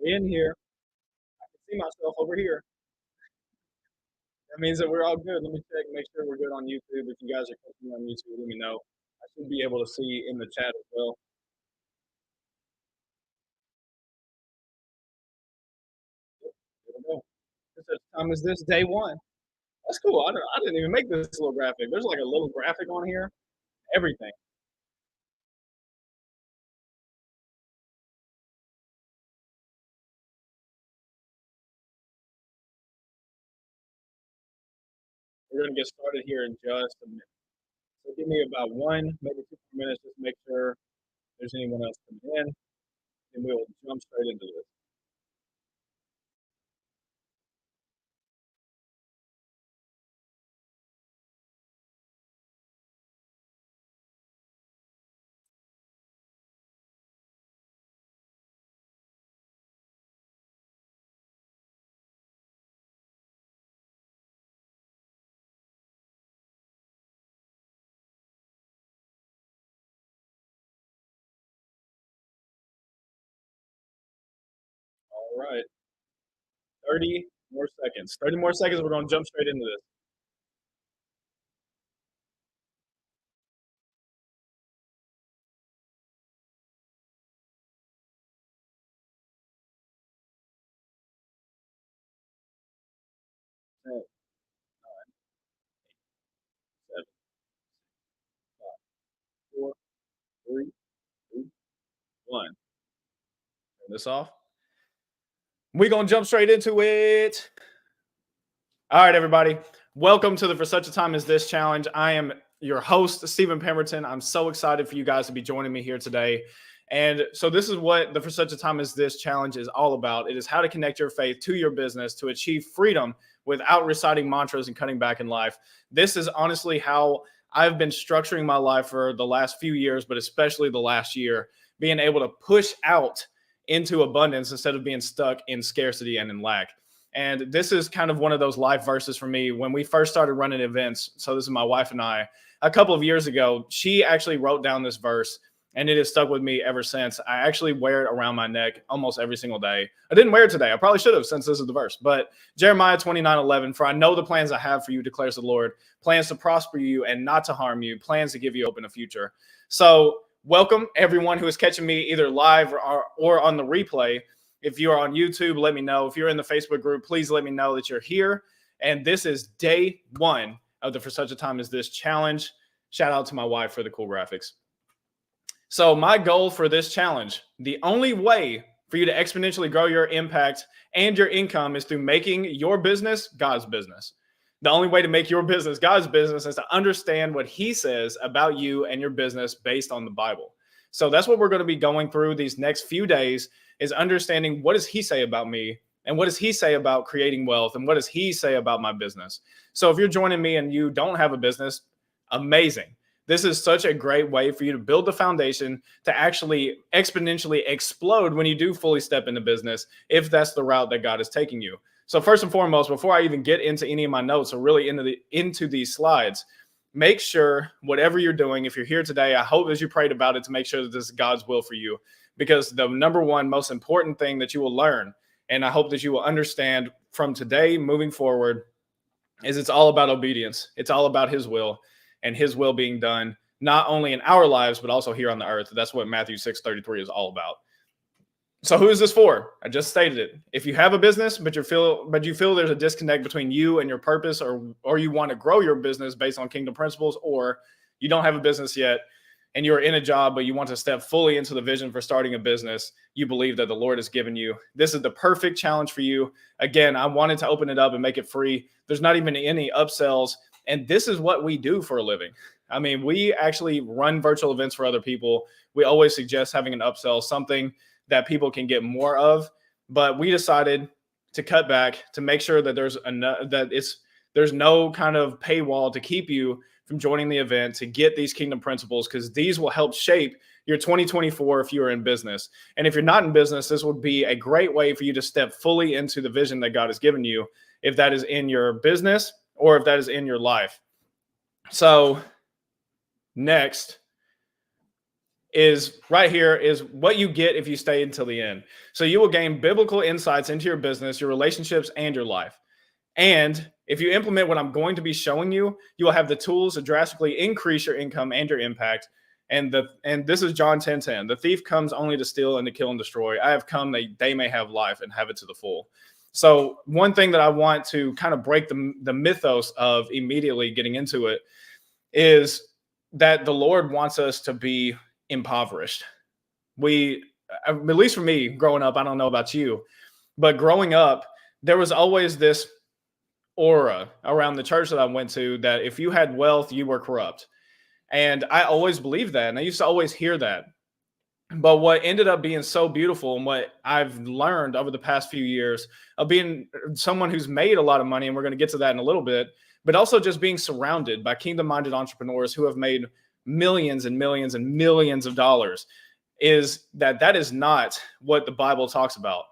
We in here. I can see myself over here. That means that we're all good. Let me check, make sure we're good on YouTube. If you guys are clicking on YouTube, let me know. I should be able to see in the chat as well. There we go. For such time as this, day one. That's cool. I didn't even make this little graphic. There's like a little graphic on here. Everything. We're gonna get started here in just a minute. So give me about one, maybe 2 minutes, just to make sure there's anyone else coming in, and we'll jump straight into this. All right, 30 more seconds. 30 more seconds. We're gonna jump straight into this. Ten, seven, five, four, three, two, one. Turn this off. We're gonna jump straight into it. All right, everybody. Welcome to the For Such a Time as This challenge. I am your host, Stephen Pemberton. I'm so excited for you guys to be joining me here today. And so this is what the For Such a Time as This challenge is all about. It is how to connect your faith to your business to achieve freedom without reciting mantras and cutting back in life. This is honestly how I've been structuring my life for the last few years, but especially the last year, being able to push out into abundance instead of being stuck in scarcity and in lack. And this is kind of one of those life verses for me. When we first started running events, so this is my wife and I, a couple of years ago, she actually wrote down this verse and it has stuck with me ever since. I actually wear it around my neck almost every single day. I didn't wear it today. I probably should have, since this is the verse. But Jeremiah 29:11, for I know the plans I have for you, declares the Lord, plans to prosper you and not to harm you, plans to give you hope in the future. So welcome everyone who is catching me either live or on the replay. If you are on YouTube, let me know. If you're in the Facebook group, please let me know that you're here. And this is day one of the For Such a Time as This challenge. Shout out to my wife for the cool graphics. So my goal for this challenge, the only way for you to exponentially grow your impact and your income is through making your business God's business. The only way to make your business God's business is to understand what he says about you and your business based on the Bible. So that's what we're going to be going through these next few days, is understanding what does he say about me and what does he say about creating wealth and what does he say about my business. So if you're joining me and you don't have a business, amazing. This is such a great way for you to build the foundation to actually exponentially explode when you do fully step into business, if that's the route that God is taking you. So first and foremost, before I even get into any of my notes or really into these slides, make sure whatever you're doing, if you're here today, I hope as you prayed about it to make sure that this is God's will for you, because the number one most important thing that you will learn, and I hope that you will understand from today moving forward, is it's all about obedience. It's all about his will and his will being done, not only in our lives, but also here on the earth. That's what Matthew 6:33 is all about. So who is this for? I just stated it. If you have a business, but you feel there's a disconnect between you and your purpose, or you want to grow your business based on kingdom principles, or you don't have a business yet and you're in a job, but you want to step fully into the vision for starting a business you believe that the Lord has given you, this is the perfect challenge for you. Again, I wanted to open it up and make it free. There's not even any upsells. And this is what we do for a living. I mean, we actually run virtual events for other people. We always suggest having an upsell, something that people can get more of, but we decided to cut back to make sure that there's no kind of paywall to keep you from joining the event to get these kingdom principles, because these will help shape your 2024 if you are in business. And if you're not in business, this would be a great way for you to step fully into the vision that God has given you, if that is in your business or if that is in your life. So next, is right here is what you get if you stay until the end. So you will gain biblical insights into your business, your relationships, and your life. And if you implement what I'm going to be showing you, you will have the tools to drastically increase your income and your impact. And this is John 10:10. The thief comes only to steal and to kill and destroy. I have come that they may have life and have it to the full. So one thing that I want to kind of break the mythos of immediately getting into it is that the Lord wants us to be impoverished. At least for me growing up, I don't know about you, but growing up, there was always this aura around the church that I went to that if you had wealth, you were corrupt. And I always believed that. And I used to always hear that. But what ended up being so beautiful and what I've learned over the past few years of being someone who's made a lot of money, and we're going to get to that in a little bit, but also just being surrounded by kingdom-minded entrepreneurs who have made millions and millions and millions of dollars, is that is not what the Bible talks about.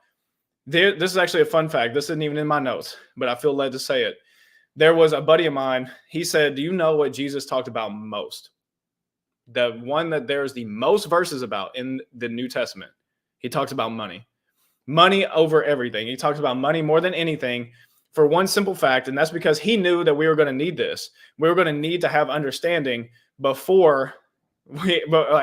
This is actually a fun fact. This isn't even in my notes, but I feel led to say it. There was a buddy of mine. He said, do you know what Jesus talked about most? The one that there's the most verses about in the New Testament. He talks about money. Money over everything. He talks about money more than anything for one simple fact, and that's because he knew that we were going to need this. We were going to need to have understanding before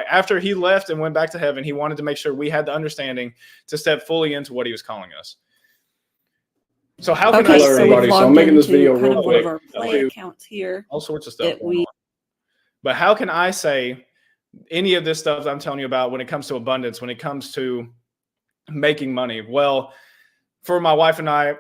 after he left and went back to heaven. He wanted to make sure we had the understanding to step fully into what he was calling us. So how can Hello, everybody? So I'm making this video real quick. One of our play accounts here. All sorts of stuff. But how can I say any of this stuff that I'm telling you about when it comes to abundance, when it comes to making money? Well, for my wife and I,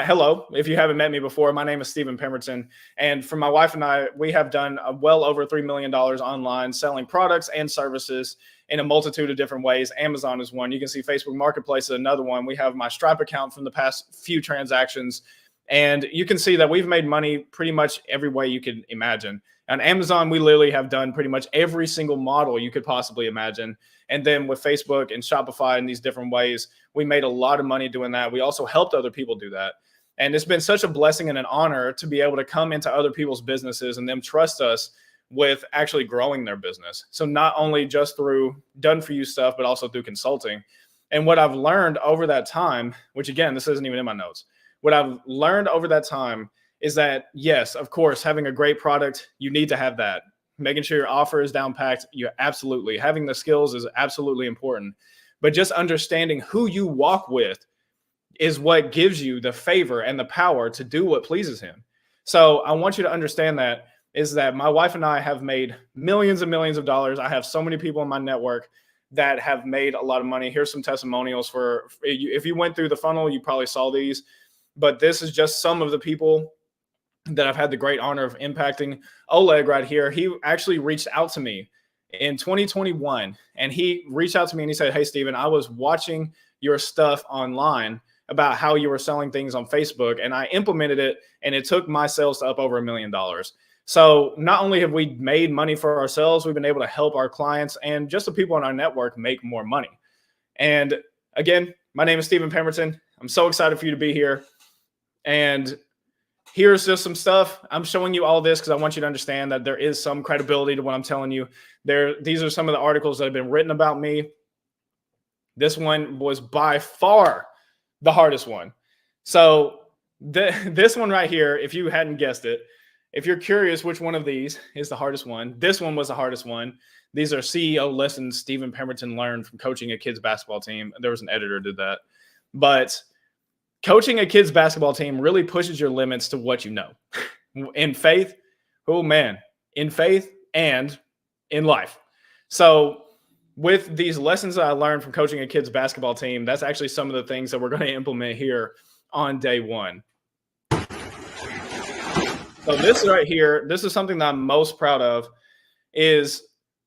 hello, if you haven't met me before, my name is Stephen Pemberton. And for my wife and I, we have done well over $3 million online selling products and services in a multitude of different ways. Amazon is one. You can see Facebook Marketplace is another one. We have my Stripe account from the past few transactions. And you can see that we've made money pretty much every way you could imagine. On Amazon, we literally have done pretty much every single model you could possibly imagine. And then with Facebook and Shopify and these different ways, we made a lot of money doing that. We also helped other people do that. And it's been such a blessing and an honor to be able to come into other people's businesses and them trust us with actually growing their business. So not only just through done for you stuff, but also through consulting. And what I've learned over that time, which again, this isn't even in my notes. What I've learned over that time is that, yes, of course, having a great product, you need to have that. Making sure your offer is down packed, absolutely. Having the skills is absolutely important. But just understanding who you walk with is what gives you the favor and the power to do what pleases him. So I want you to understand that is that my wife and I have made millions and millions of dollars. I have so many people in my network that have made a lot of money. Here's some testimonials for, if you went through the funnel, you probably saw these, but this is just some of the people that I've had the great honor of impacting. Oleg right here, he actually reached out to me in 2021, and he reached out to me and he said, hey, Stephen, I was watching your stuff online about how you were selling things on Facebook, and I implemented it, and it took my sales to up over $1 million. So not only have we made money for ourselves, we've been able to help our clients and just the people in our network make more money. And again, my name is Stephen Pemberton. I'm so excited for you to be here. And here's just some stuff. I'm showing you all this because I want you to understand that there is some credibility to what I'm telling you. These are some of the articles that have been written about me. This one was by far the hardest one. So this one right here, if you hadn't guessed it, if you're curious which one of these is the hardest one, this one was the hardest one. These are CEO lessons Stephen Pemberton learned from coaching a kids basketball team. There was an editor who did that. But coaching a kids basketball team really pushes your limits to what you know. In faith, oh man, in faith and in life. So with these lessons that I learned from coaching a kids basketball team, that's actually some of the things that we're going to implement here on day one. So this right here, this is something that I'm most proud of, is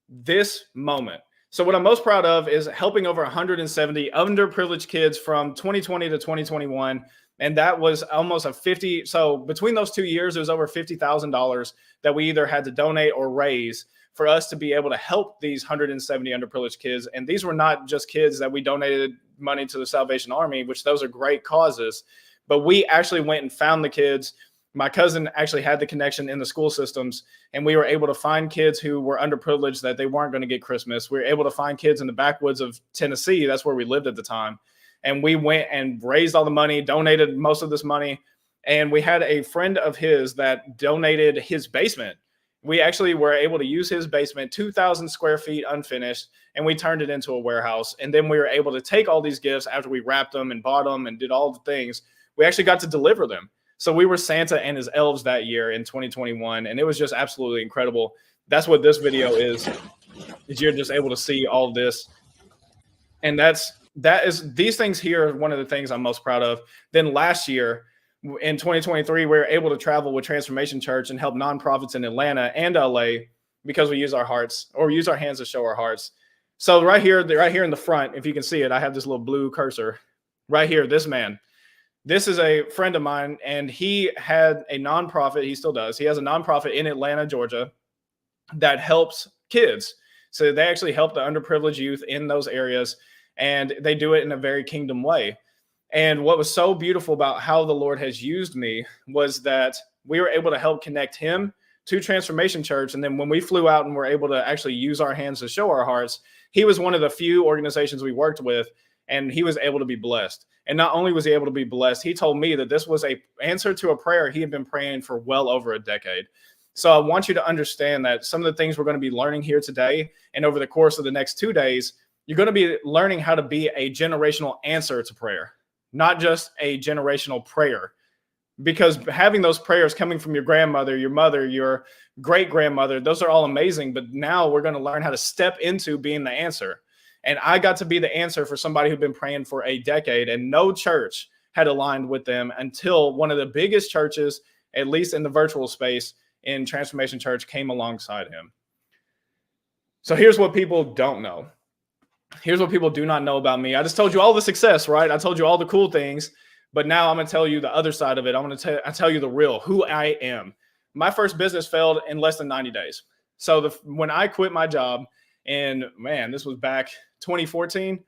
this moment. So what I'm most proud of is helping over 170 underprivileged kids from 2020 to 2021. And that was almost a 50. So between those 2 years, it was over $50,000 that we either had to donate or raise for us to be able to help these 170 underprivileged kids. And these were not just kids that we donated money to the Salvation Army, which those are great causes, but we actually went and found the kids. My cousin actually had the connection in the school systems, and we were able to find kids who were underprivileged that they weren't going to get Christmas. We were able to find kids in the backwoods of Tennessee. That's where we lived at the time. And we went and raised all the money, donated most of this money. And we had a friend of his that donated his basement. We actually were able to use his basement, 2,000 square feet unfinished, and we turned it into a warehouse. And then we were able to take all these gifts after we wrapped them and bought them and did all the things. We actually got to deliver them. So we were Santa and his elves that year in 2021, and it was just absolutely incredible. That's what this video is you're just able to see all of this. And these things here are one of the things I'm most proud of. Then last year, in 2023, we were able to travel with Transformation Church and help nonprofits in Atlanta and LA because we use our hearts, or use our hands to show our hearts. So right here in the front, if you can see it, I have this little blue cursor right here. This man, this is a friend of mine, and he had a nonprofit. He still does. He has a nonprofit in Atlanta, Georgia, that helps kids. So they actually help the underprivileged youth in those areas, and they do it in a very kingdom way. And what was so beautiful about how the Lord has used me was that we were able to help connect him to Transformation Church. And then when we flew out and were able to actually use our hands to show our hearts, he was one of the few organizations we worked with, and he was able to be blessed. And not only was he able to be blessed, he told me that this was an answer to a prayer he had been praying for well over a decade. So I want you to understand that some of the things we're going to be learning here today and over the course of the next 2 days, you're going to be learning how to be a generational answer to prayer, not just a generational prayer. Because having those prayers coming from your grandmother, your mother, your great-grandmother, those are all amazing. But now we're going to learn how to step into being the answer. And I got to be the answer for somebody who'd been praying for a decade, and no church had aligned with them until one of the biggest churches, at least in the virtual space, in Transformation Church, came alongside him. So here's what people don't know. Here's what people do not know about me. I just told you all the success, right? I told you all the cool things, but now I'm going to tell you the other side of it. I'm going to tell you the real, who I am. My first business failed in less than 90 days. So when I quit my job, and man, this was back 2014.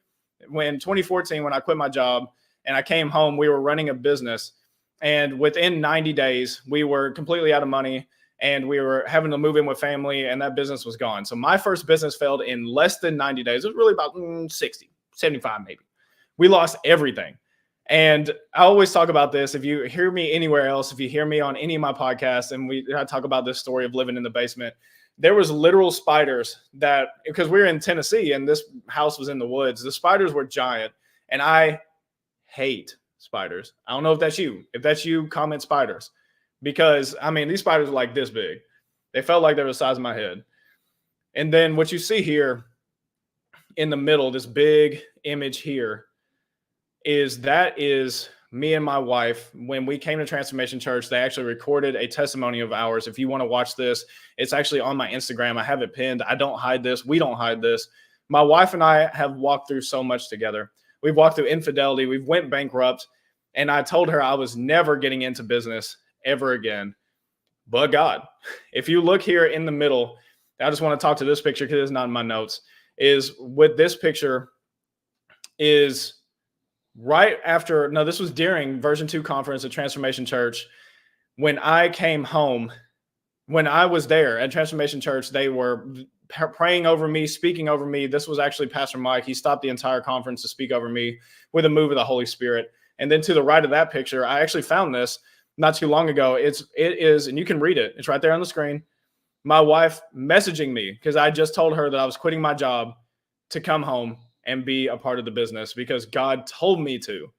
When I quit my job and I came home, we were running a business, and within 90 days, we were completely out of money, and we were having to move in with family, and that business was gone. So my first business failed in less than 90 days. It was really about 60, 75 maybe. We lost everything. And I always talk about this. If you hear me anywhere else, if you hear me on any of my podcasts, and I talk about this story of living in the basement, there was literal spiders because we were in Tennessee and this house was in the woods. The spiders were giant, and I hate spiders. I don't know if that's you. If that's you, comment spiders. Because, I mean, these spiders are like this big. They felt like they were the size of my head. And then what you see here in the middle, this big image here, is me and my wife. When we came to Transformation Church, they actually recorded a testimony of ours. If you want to watch this, it's actually on my Instagram. I have it pinned. I don't hide this. We don't hide this. My wife and I have walked through so much together. We've walked through infidelity. We've went bankrupt. And I told her I was never getting into business ever again. But God, if you look here in the middle, I just want to talk to this picture because it's not in my notes, is with this picture is right after, no, this was during version 2 conference at Transformation Church. When I came home, when I was there at Transformation Church, they were praying over me, speaking over me. This was actually Pastor Mike. He stopped the entire conference to speak over me with a move of the Holy Spirit. And then to the right of that picture, I actually found this not too long ago. It is, and you can read it. It's right there on the screen. My wife messaging me because I just told her that I was quitting my job to come home and be a part of the business because God told me to.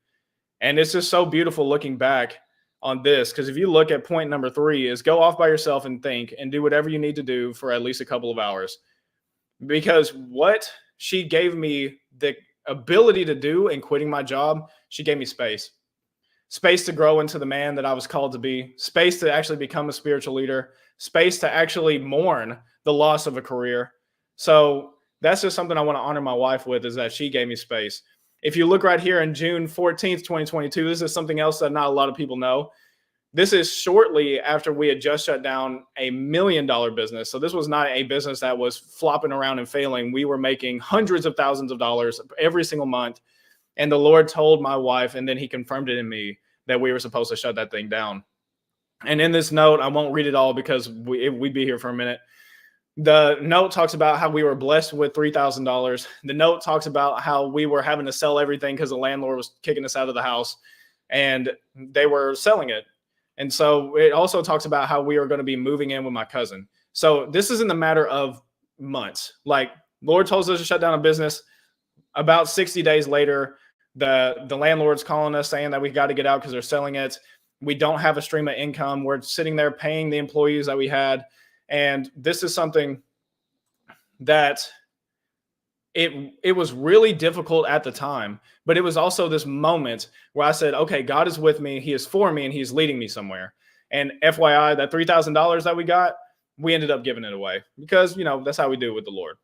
And it's just so beautiful looking back on this, because if you look at point number 3 is go off by yourself and think and do whatever you need to do for at least a couple of hours. Because what she gave me the ability to do in quitting my job, she gave me space to grow into the man that I was called to be, space to actually become a spiritual leader, space to actually mourn the loss of a career. So that's just something I want to honor my wife with, is that she gave me space. If you look right here in June 14th, 2022, this is something else that not a lot of people know. This is shortly after we had just shut down $1 million business. So this was not a business that was flopping around and failing. We were making hundreds of thousands of dollars every single month. And the Lord told my wife, and then he confirmed it in me, that we were supposed to shut that thing down. And in this note, I won't read it all because we'd be here for a minute. The note talks about how we were blessed with $3,000. The note talks about how we were having to sell everything because the landlord was kicking us out of the house and they were selling it. And so it also talks about how we are going to be moving in with my cousin. So this isn't a matter of months. Like, Lord told us to shut down a business. About 60 days later, the landlord's calling us saying that we got to get out because they're selling it. We don't have a stream of income. We're sitting there paying the employees that we had. And this is something that it was really difficult at the time, but it was also this moment where I said, okay, God is with me. He is for me and he's leading me somewhere. And FYI, that $3,000 that we got, we ended up giving it away because, that's how we do it with the Lord.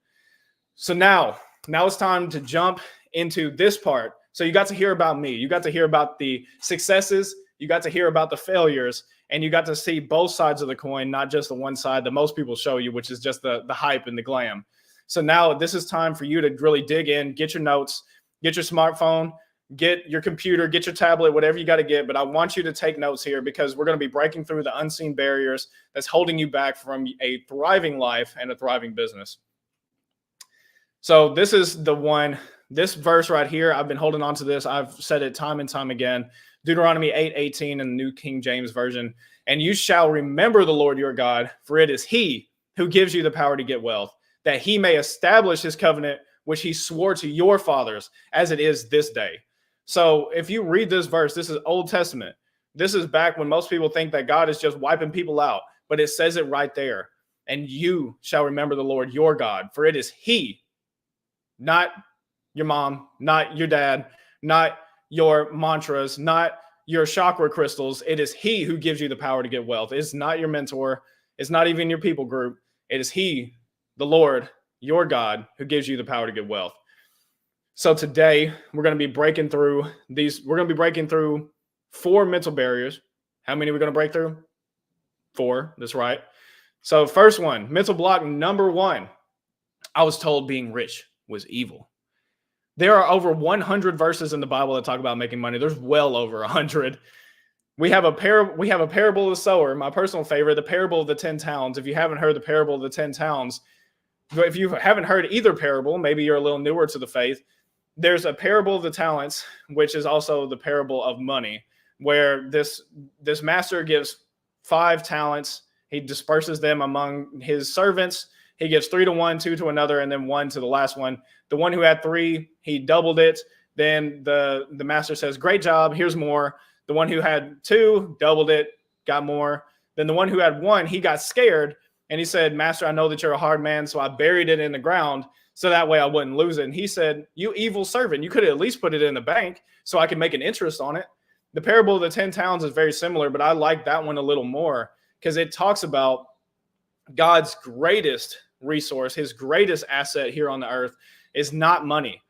So now it's time to jump into this part. So you got to hear about me. You got to hear about the successes. You got to hear about the failures. And you got to see both sides of the coin, not just the one side that most people show you, which is just the hype and the glam. So now this is time for you to really dig in, get your notes, get your smartphone, get your computer, get your tablet, whatever you got to get. But I want you to take notes here because we're going to be breaking through the unseen barriers that's holding you back from a thriving life and a thriving business. So this is this verse right here. I've been holding on to this. I've said it time and time again. Deuteronomy 8:18 in the New King James Version. And you shall remember the Lord your God, for it is he who gives you the power to get wealth, that he may establish his covenant, which he swore to your fathers, as it is this day. So if you read this verse, this is Old Testament. This is back when most people think that God is just wiping people out, but it says it right there. And you shall remember the Lord your God, for it is he, not your mom, not your dad, not your mantras, not your chakra crystals. It is he who gives you the power to get wealth. It's not your mentor. It's not even your people group. It is he, the Lord, your God, who gives you the power to get wealth. So today we're going to be breaking through these. We're going to be breaking through 4 mental barriers. How many are we going to break through? 4. That's right. So first one, mental block number 1. I was told being rich was evil. There are over 100 verses in the Bible that talk about making money. There's well over 100. We have a parable of the sower, my personal favorite, the parable of the 10 towns. If you haven't heard the parable of the 10 towns, if you haven't heard either parable, maybe you're a little newer to the faith. There's a parable of the talents, which is also the parable of money, where this master gives 5 talents. He disperses them among his servants. He gives 3 to one, 2 to another, and then 1 to the last one. The one who had 3, he doubled it. Then the master says, great job, here's more. The one who had 2 doubled it, got more. Then the one who had 1, he got scared. And he said, Master, I know that you're a hard man, so I buried it in the ground so that way I wouldn't lose it. And he said, you evil servant, you could at least put it in the bank so I could make an interest on it. The parable of the 10 towns is very similar, but I like that one a little more because it talks about God's greatest resource, his greatest asset here on the earth is not money.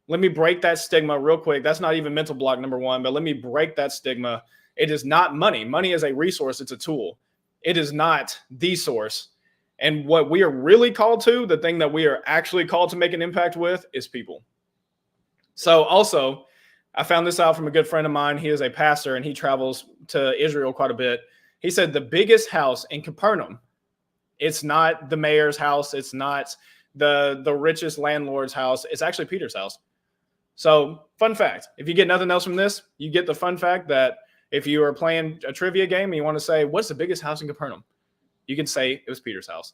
Let me break that stigma real quick. That's not even mental block number 1, but let me break that stigma. It is not money. Money is a resource. It's a tool. It is not the source. And what we are really called to, the thing that we are actually called to make an impact with, is people. So also, I found this out from a good friend of mine. He is a pastor and he travels to Israel quite a bit. He said the biggest house in Capernaum, it's not the mayor's house. It's not the richest landlord's house. It's actually Peter's house. So fun fact, if you get nothing else from this, you get the fun fact that if you are playing a trivia game and you want to say, what's the biggest house in Capernaum? You can say it was Peter's house.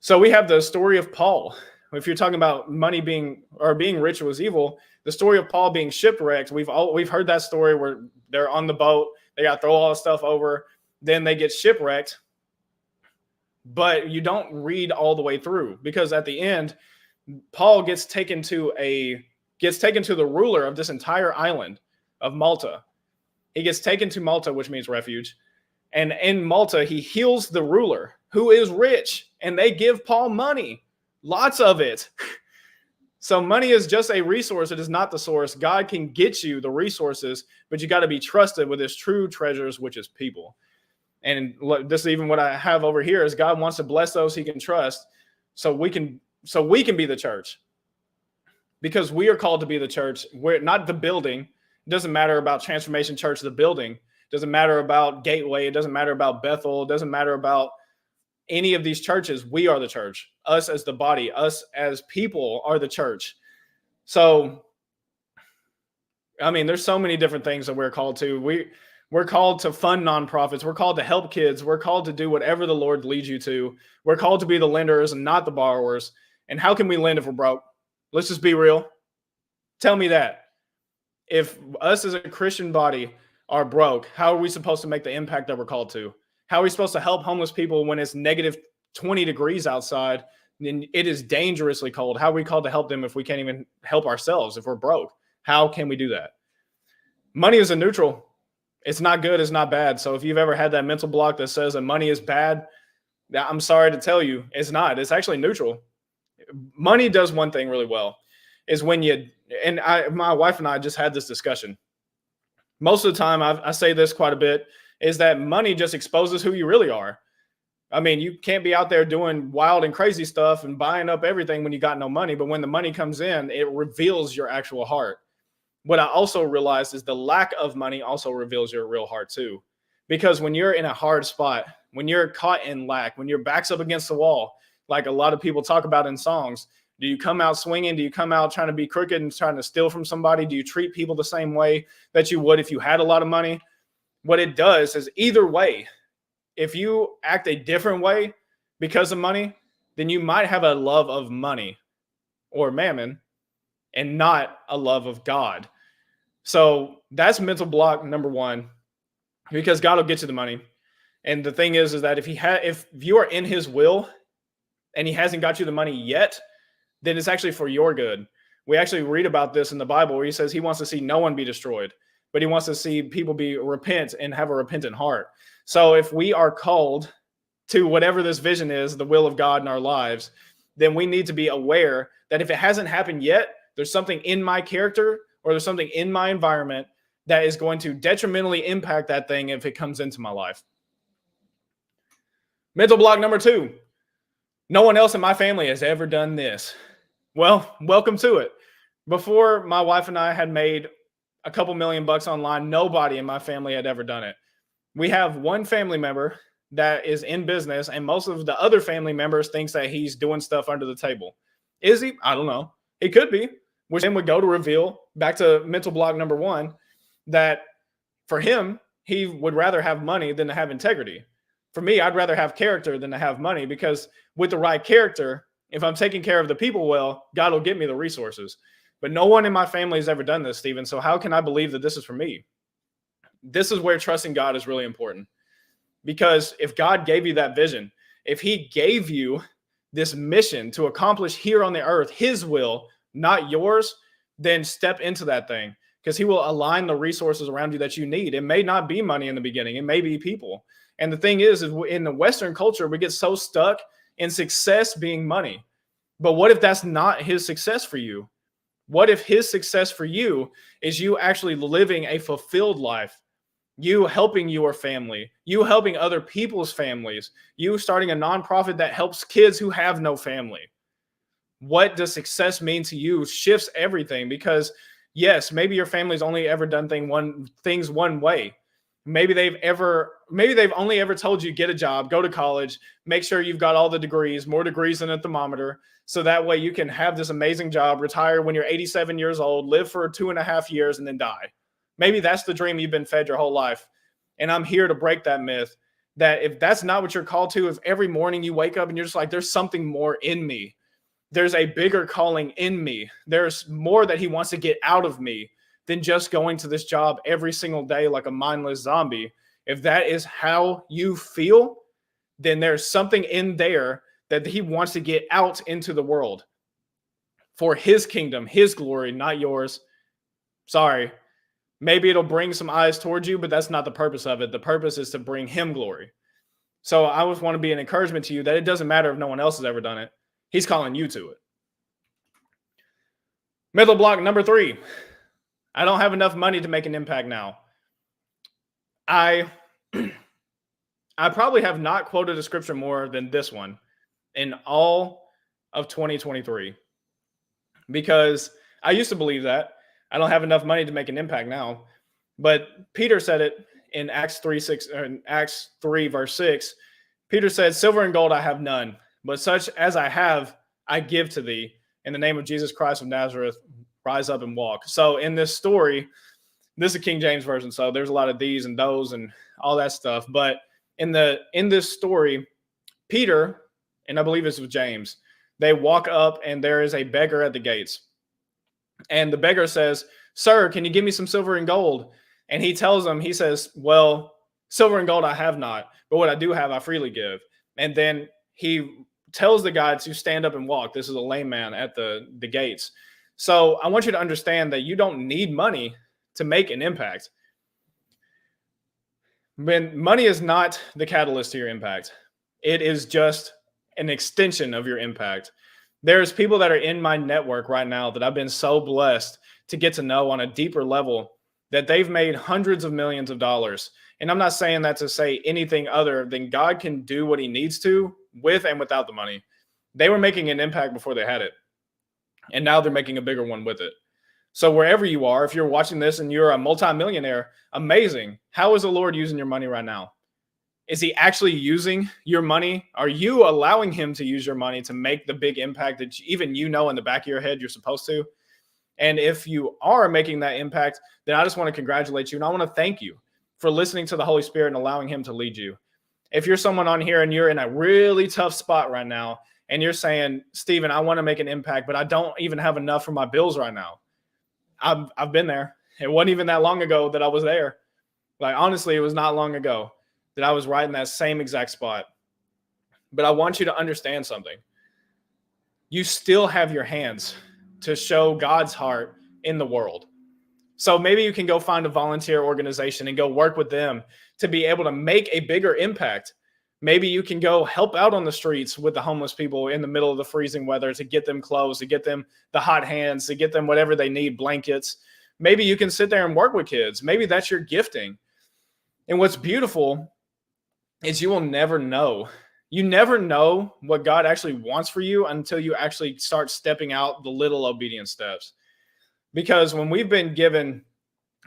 So we have the story of Paul. If you're talking about money being rich was evil, the story of Paul being shipwrecked, we've heard that story where they're on the boat, they got to throw all the stuff over, then they get shipwrecked. But you don't read all the way through because at the end, Paul gets taken to the ruler of this entire island of Malta. He gets taken to Malta, which means refuge. And in Malta, he heals the ruler who is rich, and they give Paul money, lots of it. So money is just a resource. It is not the source. God can get you the resources, but you got to be trusted with his true treasures, which is people. And this is even what I have over here is God wants to bless those he can trust so we can be the church. Because we are called to be the church. We're not the building. It doesn't matter about Transformation Church, the building. It Doesn't matter about Gateway. It doesn't matter about Bethel. It doesn't matter about any of these churches. We are the church. Us as the body, us as people are the church. So, I mean, there's so many different things that we're called to. We're called to fund nonprofits. We're called to help kids. We're called to do whatever the Lord leads you to. We're called to be the lenders and not the borrowers. And how can we lend if we're broke? Let's just be real. Tell me that. If us as a Christian body are broke, how are we supposed to make the impact that we're called to? How are we supposed to help homeless people when it's negative 20 degrees outside and it is dangerously cold? How are we called to help them if we can't even help ourselves, if we're broke? How can we do that? Money is a neutral. It's not good, it's not bad. So if you've ever had that mental block that says that money is bad, I'm sorry to tell you, it's not. It's actually neutral. Money does one thing really well, is when my wife and I just had this discussion. Most of the time, I say this quite a bit, is that money just exposes who you really are. I mean, you can't be out there doing wild and crazy stuff and buying up everything when you got no money. But when the money comes in, it reveals your actual heart. What I also realized is the lack of money also reveals your real heart too. Because when you're in a hard spot, when you're caught in lack, when your back's up against the wall, like a lot of people talk about in songs, do you come out swinging? Do you come out trying to be crooked and trying to steal from somebody? Do you treat people the same way that you would if you had a lot of money? What it does is either way, if you act a different way because of money, then you might have a love of money or mammon and not a love of God. So that's mental block number one, because God will get you the money. And the thing is that if you are in his will and he hasn't got you the money yet, then it's actually for your good. We actually read about this in the Bible where he says he wants to see no one be destroyed, but he wants to see people repent and have a repentant heart. So if we are called to whatever this vision is, the will of God in our lives, then we need to be aware that if it hasn't happened yet, there's something in my character or there's something in my environment that is going to detrimentally impact that thing if it comes into my life. Mental block number 2. No one else in my family has ever done this. Well, welcome to it. Before my wife and I had made a couple $1 million online, nobody in my family had ever done it. We have one family member that is in business, and most of the other family members thinks that he's doing stuff under the table. Is he? I don't know. He could be, which then would go to reveal, back to mental block number 1, that for him, he would rather have money than to have integrity. For me, I'd rather have character than to have money, because with the right character, if I'm taking care of the people well, God will give me the resources. But no one in my family has ever done this, Stephen. So how can I believe that this is for me? This is where trusting God is really important. Because if God gave you that vision, if he gave you this mission to accomplish here on the earth, his will, not yours, then step into that thing, because he will align the resources around you that you need. It may not be money in the beginning. It may be people. And the thing is in the Western culture, we get so stuck in success being money. But what if that's not his success for you? What if his success for you is you actually living a fulfilled life? You helping your family, you helping other people's families, you starting a nonprofit that helps kids who have no family. What does success mean to you shifts everything, because yes, maybe your family's only ever done things one way. Maybe they've only ever told you get a job, go to college, make sure you've got all the degrees, more degrees than a thermometer, so that way you can have this amazing job, retire when you're 87 years old, live for 2.5 years, and then die. Maybe that's the dream you've been fed your whole life. And I'm here to break that myth, that if that's not what you're called to, if every morning you wake up and you're just like, there's something more in me, there's a bigger calling in me, there's more that he wants to get out of me than just going to this job every single day like a mindless zombie. If that is how you feel, then there's something in there that he wants to get out into the world for his kingdom, his glory, not yours. Sorry. Maybe it'll bring some eyes towards you, but that's not the purpose of it. The purpose is to bring him glory. So I just want to be an encouragement to you that it doesn't matter if no one else has ever done it. He's calling you to it. Mental block number 3. I don't have enough money to make an impact now. I probably have not quoted a scripture more than this one in all of 2023, because I used to believe that I don't have enough money to make an impact now. But Peter said it in Acts 3 verse 6, Peter said, "Silver and gold I have none, but such as I have, I give to thee. In the name of Jesus Christ of Nazareth, rise up and walk." So in this story, this is a King James version, so there's a lot of these and those and all that stuff. But in this story, Peter, and I believe it's with James, they walk up and there is a beggar at the gates. And the beggar says, "Sir, can you give me some silver and gold?" And he tells them, he says, "Well, silver and gold I have not, but what I do have I freely give." And then he tells the guy to stand up and walk. This is a lame man at the gates. So I want you to understand that you don't need money to make an impact. When money is not the catalyst to your impact, it is just an extension of your impact. There's people that are in my network right now that I've been so blessed to get to know on a deeper level that they've made hundreds of millions of dollars. And I'm not saying that to say anything other than God can do what he needs to with and without the money. They were making an impact before they had it. And now they're making a bigger one with it. So wherever you are, if you're watching this and you're a multimillionaire, amazing. How is the Lord using your money right now? Is he actually using your money? Are you allowing him to use your money to make the big impact that even you know in the back of your head you're supposed to? And if you are making that impact, then I just want to congratulate you. And I want to thank you for listening to the Holy Spirit and allowing him to lead you. If you're someone on here and you're in a really tough spot right now, and you're saying, "Stephen, I want to make an impact, but I don't even have enough for my bills right now." I've been there. It wasn't even that long ago that I was there. Like, honestly, it was not long ago that I was right in that same exact spot. But I want you to understand something. You still have your hands to show God's heart in the world. So maybe you can go find a volunteer organization and go work with them to be able to make a bigger impact. Maybe you can go help out on the streets with the homeless people in the middle of the freezing weather to get them clothes, to get them the hot hands, to get them whatever they need, blankets. Maybe you can sit there and work with kids. Maybe that's your gifting. And what's beautiful is you will never know. You never know what God actually wants for you until you actually start stepping out the little obedient steps. Because when we've been given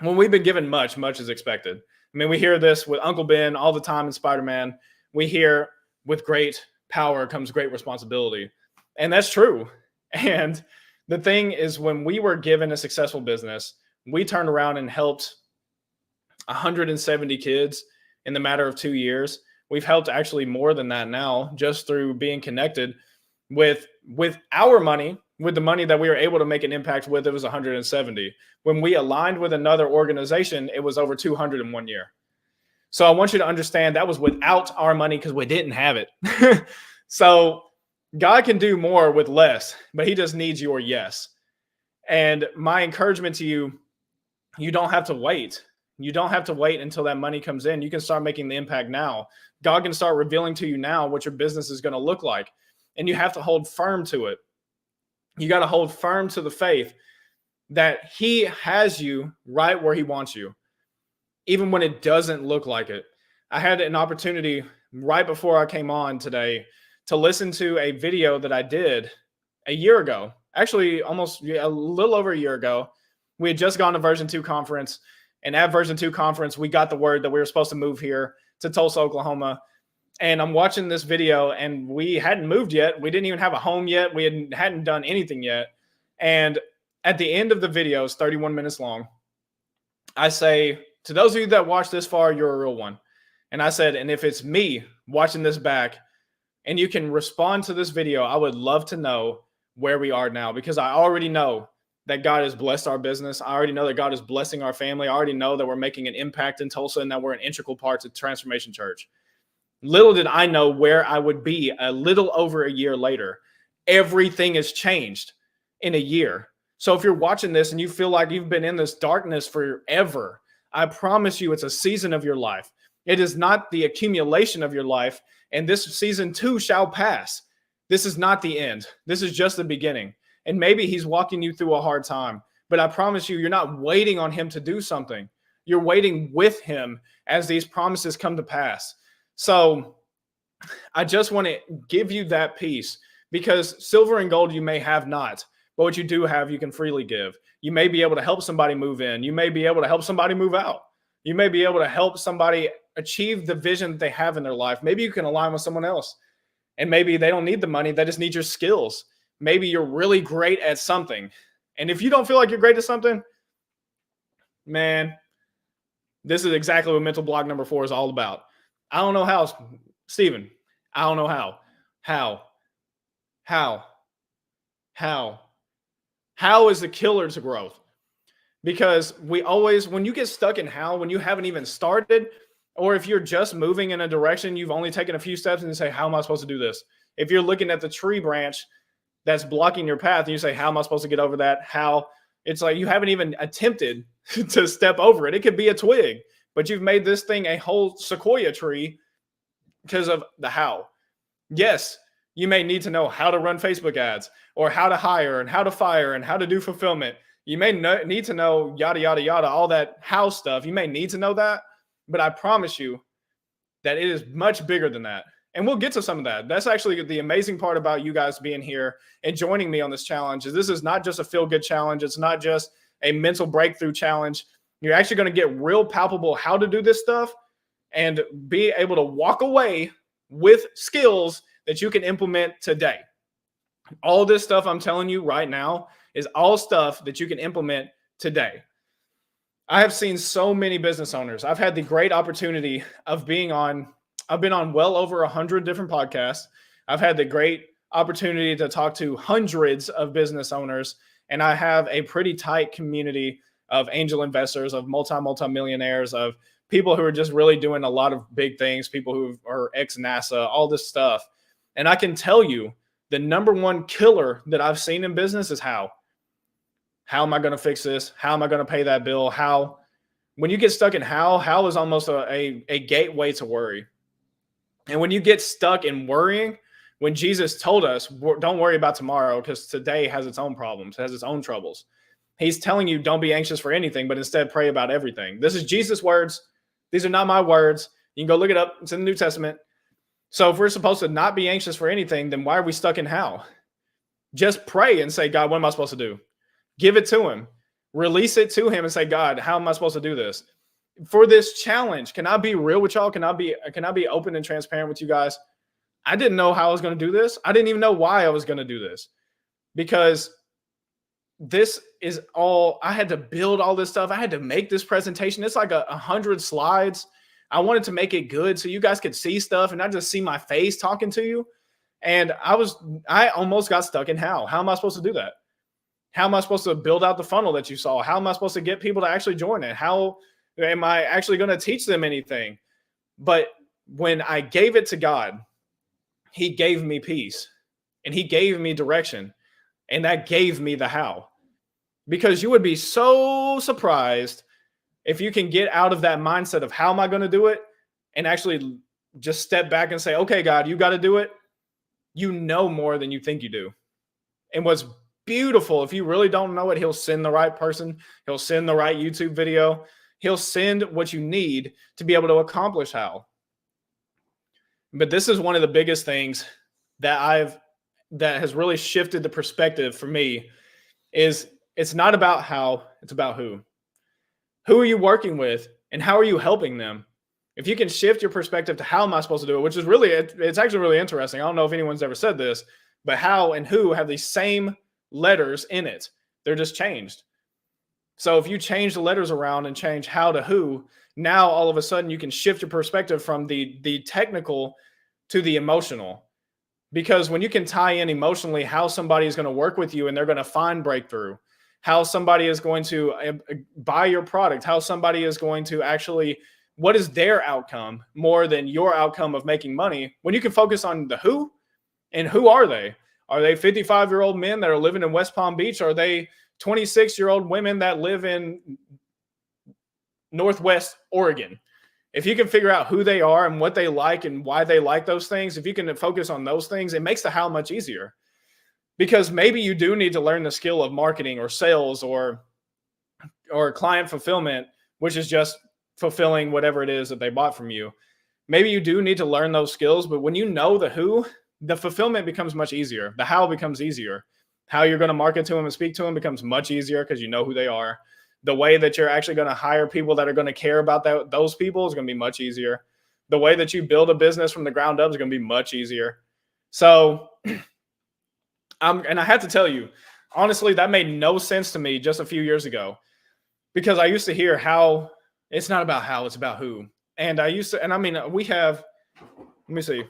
much, much is expected. I mean, we hear this with Uncle Ben all the time in Spider-Man. We hear, with great power comes great responsibility. And that's true. And the thing is, when we were given a successful business, we turned around and helped 170 kids in the matter of 2 years. We've helped actually more than that now, just through being connected with our money, with the money that we were able to make an impact with. It was 170. When we aligned with another organization, it was over 200 in 1 year. So I want you to understand that was without our money because we didn't have it. So God can do more with less, but he just needs your yes. And my encouragement to you, you don't have to wait. You don't have to wait until that money comes in. You can start making the impact now. God can start revealing to you now what your business is going to look like. And you have to hold firm to it. You got to hold firm to the faith that he has you right where he wants you, even when it doesn't look like it. I had an opportunity right before I came on today to listen to a video that I did a year ago, actually almost a little over a year ago. We had just gone to Version 2 conference, and at Version 2 conference, we got the word that we were supposed to move here to Tulsa, Oklahoma. And I'm watching this video, and we hadn't moved yet. We didn't even have a home yet. We hadn't done anything yet. And at the end of the video, it's 31 minutes long, I say, to those of you that watch this far, you're a real one. And I said, and if it's me watching this back and you can respond to this video, I would love to know where we are now, because I already know that God has blessed our business. I already know that God is blessing our family. I already know that we're making an impact in Tulsa and that we're an integral part of Transformation Church. Little did I know where I would be a little over a year later. Everything has changed in a year. So if you're watching this and you feel like you've been in this darkness forever, I promise you it's a season of your life. It is not the accumulation of your life, and this season too shall pass. This is not the end. This is just the beginning. And maybe he's walking you through a hard time, but I promise you, you're not waiting on him to do something. You're waiting with him as these promises come to pass. So I just want to give you that peace, because silver and gold you may have not, but what you do have, you can freely give. You may be able to help somebody move in. You may be able to help somebody move out. You may be able to help somebody achieve the vision that they have in their life. Maybe you can align with someone else, and maybe they don't need the money. They just need your skills. Maybe you're really great at something. And if you don't feel like you're great at something, man, this is exactly what mental block number 4 is all about. I don't know how, Stephen. I don't know how. How is the killer to growth? Because we always, when you get stuck in how, when you haven't even started, or if you're just moving in a direction, you've only taken a few steps and you say, how am I supposed to do this? If you're looking at the tree branch that's blocking your path and you say, how am I supposed to get over that? How? It's like you haven't even attempted to step over it. It could be a twig, but you've made this thing a whole sequoia tree because of the how. Yes, you may need to know how to run Facebook ads or how to hire and how to fire and how to do fulfillment. You may need to know yada, yada, yada, all that how stuff. You may need to know that, but I promise you that it is much bigger than that. And we'll get to some of that. That's actually the amazing part about you guys being here and joining me on this challenge is this is not just a feel-good challenge. It's not just a mental breakthrough challenge. You're actually going to get real palpable how to do this stuff and be able to walk away with skills that you can implement today. All this stuff I'm telling you right now is all stuff that you can implement today. I have seen so many business owners. I've had the great opportunity of I've been on well over 100 different podcasts. I've had the great opportunity to talk to hundreds of business owners, and I have a pretty tight community of angel investors, of multi-millionaires, of people who are just really doing a lot of big things, people who are ex-NASA, all this stuff. And I can tell you the number one killer that I've seen in business is how. How am I going to fix this? How am I going to pay that bill? How? When you get stuck in how is almost a gateway to worry. And when you get stuck in worrying, when Jesus told us, don't worry about tomorrow because today has its own problems, has its own troubles. He's telling you don't be anxious for anything, but instead pray about everything. This is Jesus' words. These are not my words. You can go look it up. It's in the New Testament. So if we're supposed to not be anxious for anything, then why are we stuck in how? Just pray and say, God, what am I supposed to do? Give it to him. Release it to him and say, God, how am I supposed to do this? For this challenge, can I be real with y'all? Can I be open and transparent with you guys? I didn't know how I was going to do this. I didn't even know why I was going to do this because this is all, I had to build all this stuff. I had to make this presentation. It's like 100 slides. I wanted to make it good so you guys could see stuff and not just see my face talking to you. And I almost got stuck in how. How am I supposed to do that? How am I supposed to build out the funnel that you saw? How am I supposed to get people to actually join it? How am I actually going to teach them anything? But when I gave it to God, he gave me peace and he gave me direction. And that gave me the how. Because you would be so surprised if you can get out of that mindset of how am I going to do it and actually just step back and say, okay, God, you got to do it. You know more than you think you do. And what's beautiful, if you really don't know it, he'll send the right person. He'll send the right YouTube video. He'll send what you need to be able to accomplish how. But this is one of the biggest things that has really shifted the perspective for me is it's not about how, it's about who. Who are you working with and how are you helping them? If you can shift your perspective to how am I supposed to do it, which is really, it's actually really interesting. I don't know if anyone's ever said this, but how and who have the same letters in it. They're just changed. So if you change the letters around and change how to who, now all of a sudden you can shift your perspective from the technical to the emotional. Because when you can tie in emotionally how somebody is going to work with you and they're going to find breakthrough, how somebody is going to buy your product, how somebody is going to actually, what is their outcome more than your outcome of making money? When you can focus on the who and who are they? Are they 55-year-old men that are living in West Palm Beach? Are they 26-year-old women that live in Northwest Oregon? If you can figure out who they are and what they like and why they like those things, if you can focus on those things, it makes the how much easier. Because maybe you do need to learn the skill of marketing or sales or client fulfillment, which is just fulfilling whatever it is that they bought from you. Maybe you do need to learn those skills, but when you know the who, the fulfillment becomes much easier. The how becomes easier. How you're going to market to them and speak to them becomes much easier because you know who they are. The way that you're actually going to hire people that are going to care about those people is going to be much easier. The way that you build a business from the ground up is going to be much easier. So, and I have to tell you, honestly, that made no sense to me just a few years ago, because I used to hear how it's not about how, it's about who. And I mean, we have, let me see.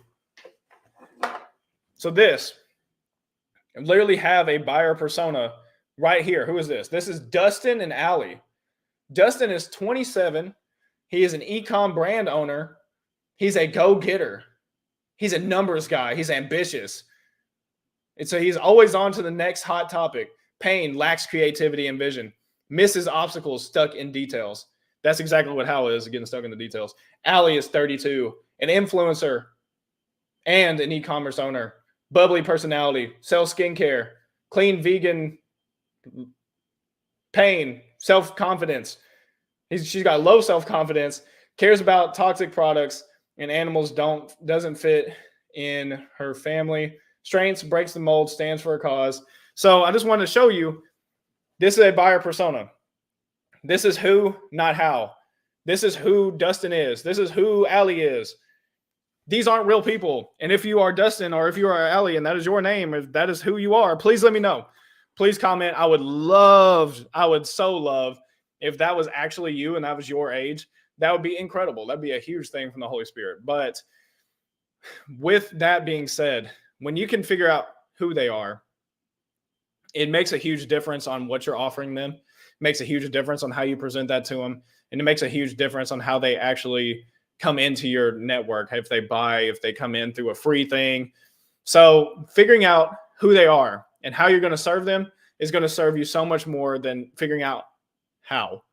So this, I literally have a buyer persona right here. Who is this? This is Dustin and Allie. Dustin is 27. He is an e-com brand owner. He's a go-getter. He's a numbers guy. He's ambitious. And so he's always on to the next hot topic. Pain, lacks creativity and vision. Misses obstacles, stuck in details. That's exactly what Hal is, getting stuck in the details. Allie is 32, an influencer and an e-commerce owner. Bubbly personality, sells skincare, clean vegan, pain, self-confidence. She's got low self-confidence, cares about toxic products and animals, doesn't fit in her family. Strengths, breaks the mold, stands for a cause. So I just wanted to show you, this is a buyer persona. This is who, not how. This is who Dustin is. This is who Allie is. These aren't real people. And if you are Dustin, or if you are Allie and that is your name, if that is who you are, please let me know. Please comment. I would so love if that was actually you and that was your age. That would be incredible. That'd be a huge thing from the Holy Spirit. But with that being said, when you can figure out who they are, it makes a huge difference on what you're offering them. It makes a huge difference on how you present that to them. And it makes a huge difference on how they actually come into your network, if they come in through a free thing. So figuring out who they are and how you're going to serve them is going to serve you so much more than figuring out how.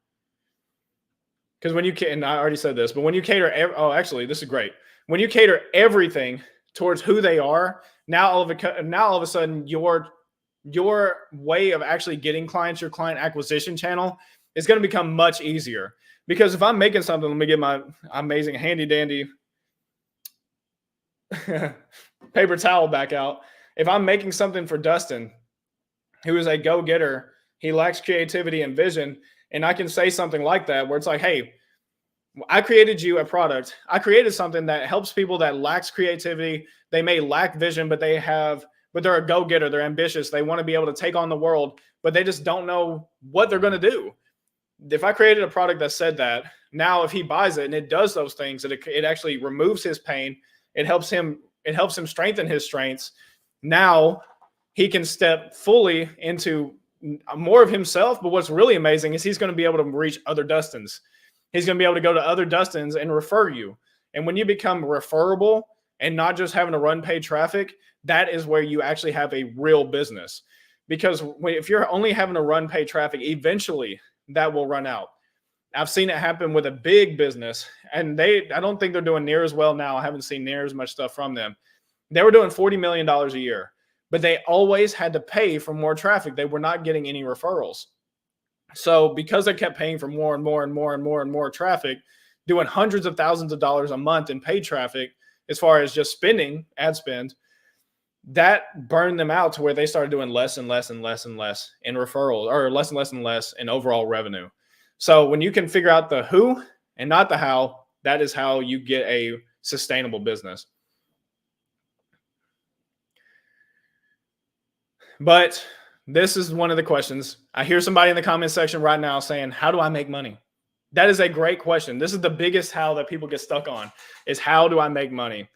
Because when you can, and I already said this, but when you cater, actually, this is great. When you cater everything towards who they are, now all of a sudden your way of actually getting clients, your client acquisition channel, is going to become much easier. Because if I'm making something, let me get my amazing handy dandy paper towel back out. If I'm making something for Dustin, who is a go-getter, he lacks creativity and vision, and I can say something like that where it's like, hey, I created you a product. I created something that helps people that lacks creativity. They may lack vision, but they're a go-getter. They're ambitious. They want to be able to take on the world, but they just don't know what they're going to do. If I created a product that said that, now if he buys it and it does those things, that it actually removes his pain, it helps him strengthen his strengths. Now he can step fully into more of himself. But what's really amazing is he's going to be able to reach other Dustins. He's going to be able to go to other Dustins and refer you. And when you become referable and not just having to run paid traffic, that is where you actually have a real business. Because if you're only having to run paid traffic, eventually that will run out. I've seen it happen with a big business, and I don't think they're doing near as well now. I haven't seen near as much stuff from them. They were doing $40 million a year, but they always had to pay for more traffic. They were not getting any referrals. So because they kept paying for more and more and more and more and more traffic, doing hundreds of thousands of dollars a month in paid traffic, as far as just spending, ad spend, that burned them out to where they started doing less and less and less and less in referrals, or less and less and less in overall revenue. So when you can figure out the who and not the how, that is how you get a sustainable business. But this is one of the questions. I hear somebody in the comment section right now saying, how do I make money? That is a great question. This is the biggest how that people get stuck on, is how do I make money?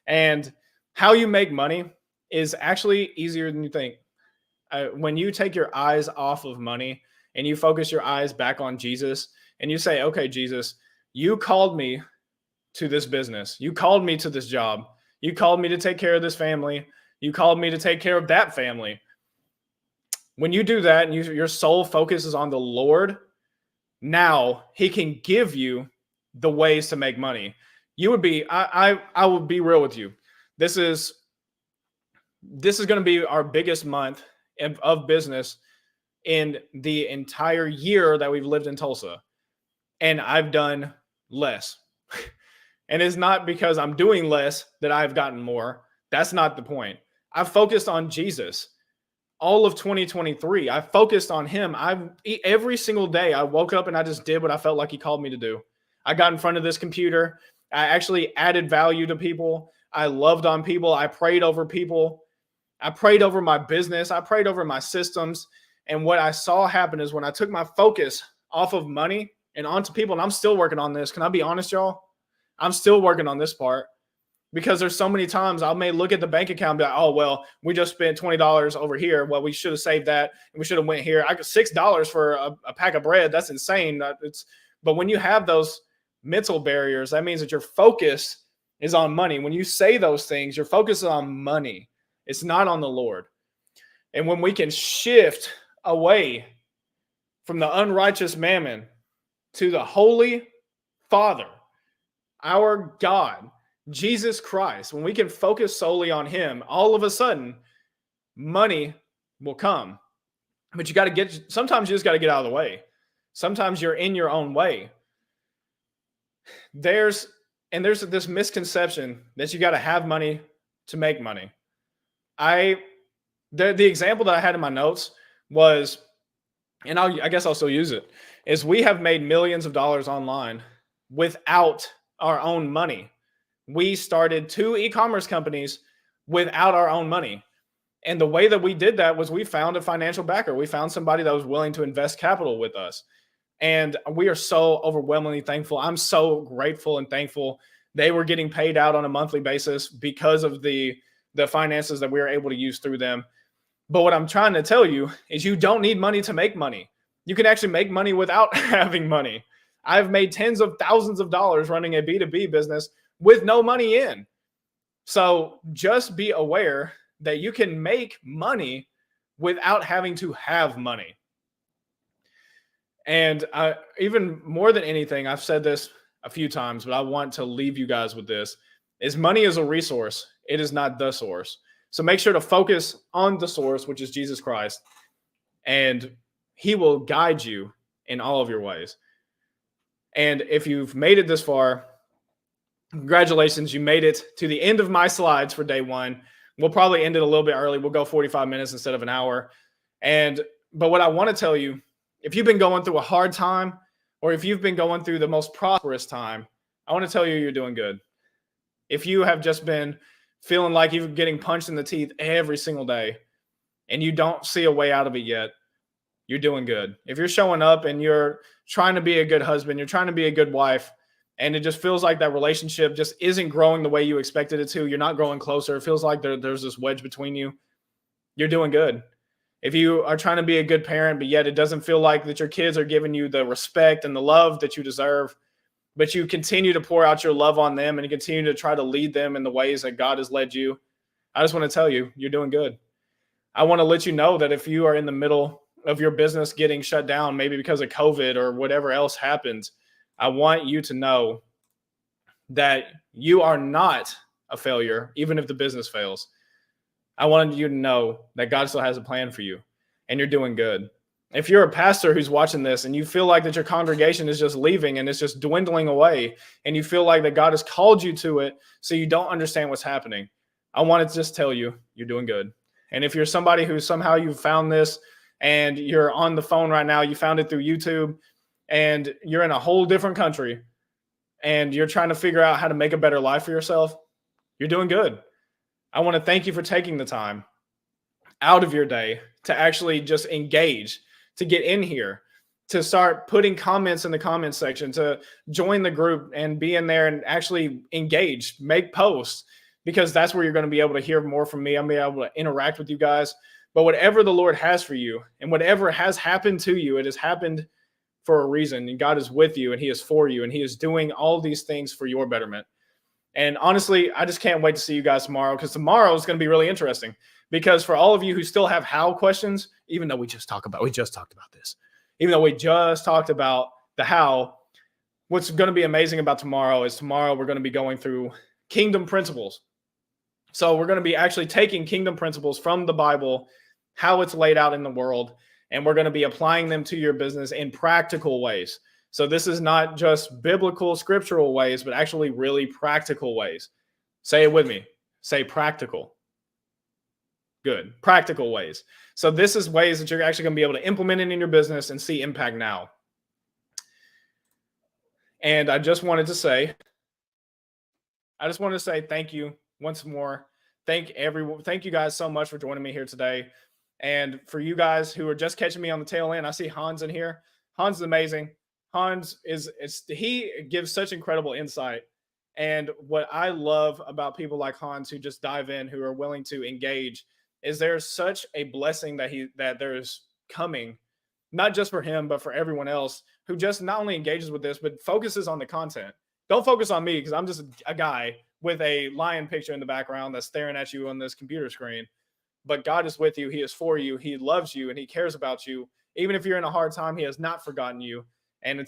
And how you make money is actually easier than you think. When you take your eyes off of money and you focus your eyes back on Jesus and you say, okay, Jesus, you called me to this business. You called me to this job. You called me to take care of this family. You called me to take care of that family. When you do that and your soul focuses on the Lord, now he can give you the ways to make money. You would be, I would be real with you. This is going to be our biggest month of business in the entire year that we've lived in Tulsa. And I've done less. And it's not because I'm doing less that I've gotten more. That's not the point. I've focused on Jesus. all of 2023. I focused on him. Every single day I woke up and I just did what I felt like he called me to do. I got in front of this computer. I actually added value to people. I loved on people. I prayed over people. I prayed over my business. I prayed over my systems. And what I saw happen is when I took my focus off of money and onto people, and I'm still working on this. Can I be honest, y'all? I'm still working on this part. Because there's so many times I may look at the bank account and be like, oh, well, we just spent $20 over here. Well, we should have saved that and we should have went here. I got $6 for a pack of bread. That's insane. But when you have those mental barriers, that means that your focus is on money. When you say those things, your focus is on money. It's not on the Lord. And when we can shift away from the unrighteous mammon to the Holy Father, our God, Jesus Christ, when we can focus solely on him, all of a sudden, money will come. But sometimes you just got to get out of the way. Sometimes you're in your own way. There's this misconception that you got to have money to make money. The example that I had in my notes was, and I guess I'll still use it, is we have made millions of dollars online without our own money. We started 2 e-commerce companies without our own money. And the way that we did that was we found a financial backer. We found somebody that was willing to invest capital with us. And we are so overwhelmingly thankful. I'm so grateful and thankful. They were getting paid out on a monthly basis because of the finances that we were able to use through them. But what I'm trying to tell you is you don't need money to make money. You can actually make money without having money. I've made tens of thousands of dollars running a B2B business with no money in. So just be aware that you can make money without having to have money. And even more than anything, I've said this a few times, but I want to leave you guys with this, is money is a resource. It is not the source. So make sure to focus on the source, which is Jesus Christ, and he will guide you in all of your ways. And if you've made it this far, congratulations, you made it to the end of my slides for day 1. We'll probably end it a little bit early. We'll go 45 minutes instead of an hour. But what I want to tell you, if you've been going through a hard time, or if you've been going through the most prosperous time, I want to tell you you're doing good. If you have just been feeling like you're getting punched in the teeth every single day and you don't see a way out of it yet, you're doing good. If you're showing up and you're trying to be a good husband, you're trying to be a good wife, and it just feels like that relationship just isn't growing the way you expected it to, you're not growing closer, it feels like there's this wedge between you, you're doing good. If you are trying to be a good parent, but yet it doesn't feel like that your kids are giving you the respect and the love that you deserve, but you continue to pour out your love on them and you continue to try to lead them in the ways that God has led you, I just want to tell you, you're doing good. I want to let you know that if you are in the middle of your business getting shut down, maybe because of COVID or whatever else happens, I want you to know that you are not a failure, even if the business fails. I wanted you to know that God still has a plan for you and you're doing good. If you're a pastor who's watching this and you feel like that your congregation is just leaving and it's just dwindling away and you feel like that God has called you to it so you don't understand what's happening, I want to just tell you, you're doing good. And if you're somebody who somehow you found this and you're on the phone right now, you found it through YouTube and you're in a whole different country and you're trying to figure out how to make a better life for yourself, you're doing good. I want to thank you for taking the time out of your day to actually just engage, to get in here, to start putting comments in the comments section, to join the group and be in there and actually engage, make posts, because that's where you're going to be able to hear more from me. I'm going to be able to interact with you guys. But whatever the Lord has for you and whatever has happened to you, it has happened for a reason. And God is with you and he is for you and he is doing all these things for your betterment. And honestly, I just can't wait to see you guys tomorrow, because tomorrow is going to be really interesting. Because for all of you who still have how questions, even though we just talked about this, even though we just talked about the how, what's going to be amazing about tomorrow is tomorrow we're going to be going through kingdom principles. So we're going to be actually taking kingdom principles from the Bible, how it's laid out in the world, and we're going to be applying them to your business in practical ways. So this is not just biblical, scriptural ways, but actually really practical ways. Say it with me. Say practical. Good. Practical ways. So this is ways that you're actually going to be able to implement it in your business and see impact now. And I just wanted to say thank you once more. Thank you guys so much for joining me here today. And for you guys who are just catching me on the tail end, I see Hans in here. Hans is amazing. Hans he gives such incredible insight. And what I love about people like Hans who just dive in, who are willing to engage, is there's such a blessing that there's coming, not just for him, but for everyone else who just not only engages with this, but focuses on the content. Don't focus on me because I'm just a guy with a lion picture in the background that's staring at you on this computer screen. But God is with you. He is for you. He loves you and he cares about you. Even if you're in a hard time, he has not forgotten you. And it's